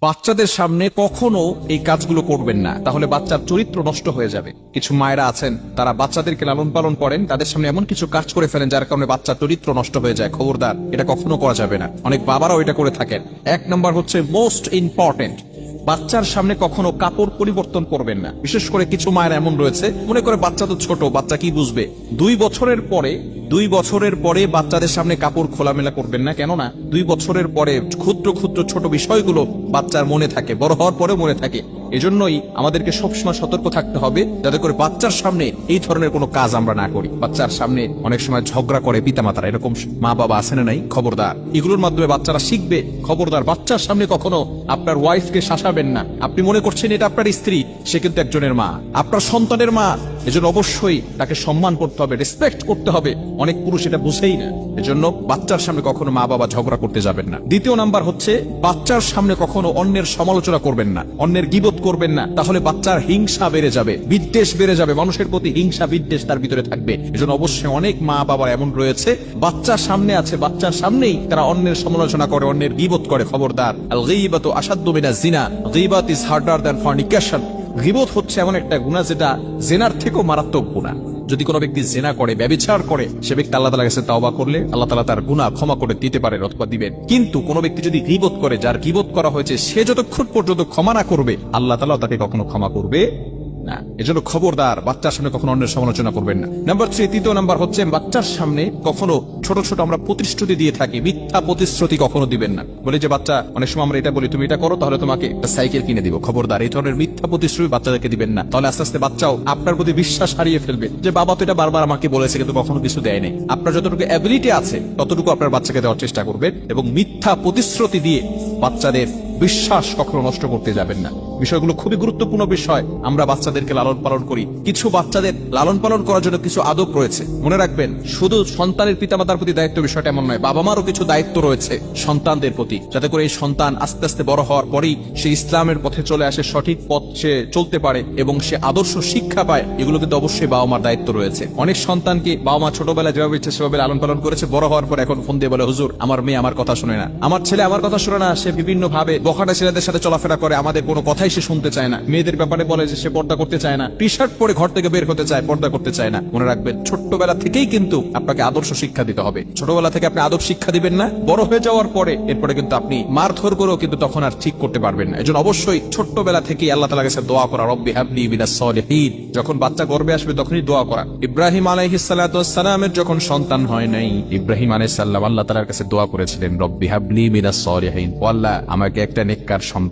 বাচ্চাদের সামনে কখনো এই কাজগুলো করবেন না, তাহলে বাচ্চার চরিত্র নষ্ট হয়ে যাবে। কিছু মায়েরা আছেন, তারা বাচ্চাদেরকে লালন পালন করেন, তাদের সামনে এমন কিছু কাজ করে ফেলেন যার কারণে বাচ্চার চরিত্র নষ্ট হয়ে যায়। খবরদার, এটা কখনো করা যাবে না। অনেক বাবারাও এটা করে থাকেন। এক নাম্বার হচ্ছে মোস্ট ইম্পর্টেন্ট, বাচ্চার সামনে কখনো কাপড় পরিবর্তন করবেন না। বিশেষ করে কিছু মায়ের এমন রয়েছে, মনে করে বাচ্চা তো ছোট, বাচ্চা কি বুঝবে। 2 বছরের পরে বাচ্চাদের সামনে কাপড় খোলামেলা করবেন না। কেননা 2 বছরের পরে ক্ষুদ্র ক্ষুদ্র ছোট বিষয়গুলো বাচ্চার মনে থাকে, বড় হওয়ার পরেও মনে থাকে। এজন্যই আমাদেরকে সবসময় সতর্ক থাকতে হবে যাতে করে বাচ্চার সামনে এই ধরনের কোনো কাজ আমরা না করি। বাচ্চার সামনে অনেক সময় ঝগড়া করে পিতামাতারা, এরকম মা বাবা আছে না নাই? খবরদার, এগুলোর মাধ্যমে বাচ্চারা শিখবে। খবরদার, বাচ্চার সামনে কখনো আপনার ওয়াইফকে শাসাবেন না। আপনি মনে করছেন এটা আপনার স্ত্রী, সে কিন্তু একজনের মা, আপনার সন্তানের মা। এজন্য অবশ্যই তাকে সম্মান করতে হবে, রেসপেক্ট করতে হবে। অনেক পুরুষ এটা বুঝেই না। এজন্য বাচ্চার সামনে কখনো মা বাবা ঝগড়া করতে যাবেন না। দ্বিতীয় নাম্বার হচ্ছে, বাচ্চার সামনে কখনো অন্যের সমালোচনা করবেন না, অন্যের গীবত করবেন না। তাহলে বাচ্চার হিংসা বেড়ে যাবে, বিদ্বেষ বেড়ে যাবে, মানুষের প্রতি হিংসা বিদ্বেষ তার ভিতরে থাকবে। এজন্য অবশ্যই অনেক মা বাবা এমন রয়েছে, বাচ্চার সামনে আছে, বাচ্চার সামনেই তারা অন্যের সমালোচনা করে, অন্যের গীবত করে। খবরদার, আল গীবাতু আশাদ্দু মিনাজ জিনা, গীবাত ইজ হার্ডার দ্যান ফরনিকেশন। গীবত হচ্ছে এমন একটা গুনাহ যেটা জেনার থেকেও মারাত্মক গুনাহ। যদি কোনো ব্যক্তি জেনা করে, ব্যভিচার করে, সে ব্যক্তি আল্লাহ তাআলার কাছে তওবা করলে আল্লাহ তাআলা তার গুনাহ ক্ষমা করে দিতে পারেন অথবা দিবেন। কিন্তু কোনো ব্যক্তি যদি গীবত করে, যার গীবত করা হয়েছে, সে যতক্ষণ পর্যন্ত ক্ষমা না করবে আল্লাহ তাআলা তাকে কখনো ক্ষমা করবে না। এজন্য খবরদার, বাচ্চার সামনে কখনো অন্যের সমালোচনা করবেন না। নাম্বার 3, তৃতীয় নাম্বার হচ্ছে, বাচ্চার সামনে কখনো ছোট ছোট আমরা প্রতিশ্রুতি দিয়ে থাকি, মিথ্যা প্রতিশ্রুতি কখনো দিবেন না। বলি যে বাচ্চা, অনেক সময় আমরা এটা বলি, তুমি এটা করো তাহলে তোমাকে একটা সাইকেল কিনে দিব। খবরদার, এই ধরনের মিথ্যা প্রতিশ্রুতি বাচ্চাদেরকে দিবেন না। তাহলে আস্তে আস্তে বাচ্চাও আপনার প্রতি বিশ্বাস হারিয়ে ফেলবে যে বাবা তো এটা বারবার আমাকে বলেছে কিন্তু কখনো কিছু দেয় নাই। আপনার যতটুকু অ্যাবিলিটি আছে ততটুকু আপনার বাচ্চাকে দেওয়ার চেষ্টা করবেন, এবং মিথ্যা প্রতিশ্রুতি দিয়ে বাচ্চাদের বিশ্বাস কখনো নষ্ট করতে যাবেন না। বিষয়গুলো খুবই গুরুত্বপূর্ণ বিষয়। আমরা বাচ্চাদেরকে লালন পালন করি, কিছু বাচ্চাদের লালন পালন করার জন্য কিছু আদব রয়েছে। মনে রাখবেন, শুধু সন্তানের পিতামাতার প্রতি দায়িত্ব বিষয়টা এমন নয়, বাবা মারও কিছু দায়িত্ব রয়েছে সন্তানদের প্রতি, যাতে করে এই সন্তান আস্তে আস্তে বড় হওয়ার পরেই সে ইসলামের পথে চলে আসে, সঠিক পথ সে চলতে পারে এবং সে আদর্শ শিক্ষা পায়। এগুলো কিন্তু অবশ্যই বাবা মার দায়িত্ব রয়েছে। অনেক সন্তানকে বাবা মা ছোটবেলায় যেভাবে ইচ্ছে সেভাবে লালন পালন করেছে, বড় হওয়ার পর এখন ফোন দিয়ে বলে, হুজুর আমার মেয়ে আমার কথা শুনে না, আমার ছেলে আমার কথা শুনে না। সে বিভিন্ন ভাবে বখাটা ছেলেদের সাথে চলাফেরা করে, আমাদের কোনো কথাই সে শুনতে চায় না। মেয়েদের ব্যাপারে বলে যে সে পর্দা করতে চায় না, টি শার্ট পরে ঘর থেকে বের হতে চায়, পর্দা করতে চায় না। মনে রাখবেন, ছোট্টবেলা থেকেই কিন্তু আপনাকে আদর্শ শিক্ষা দিতে হবে। ছোটবেলা থেকে আপনি আদব শিক্ষা দিবেন না, বড় হয়ে যাওয়ার পরে এরপরে কিন্তু আপনি মারধর করেও কিন্তু তখন আর ঠিক করতে পারবেন না। এজন্য অবশ্যই ছোট্টবেলা থেকেই আল্লাহ তাআলার কাছে দোয়া করা, রব্বি হাবলি মিনাস সালিহিন। যখন বাচ্চা গর্ভে আসবে তখনই দোয়া করা। ইব্রাহিম আলাইহিস সালাতু ওয়াস সালামের যখন সন্তান হয় নাই, ইব্রাহিম আলাইহিস সালাম আল্লাহ তাআলার কাছে দোয়া করেছিলেন, রব্বি হাবলি মিনাস সালিহিন, ও আল্লাহ আমাকে একটা নেককার সন্তান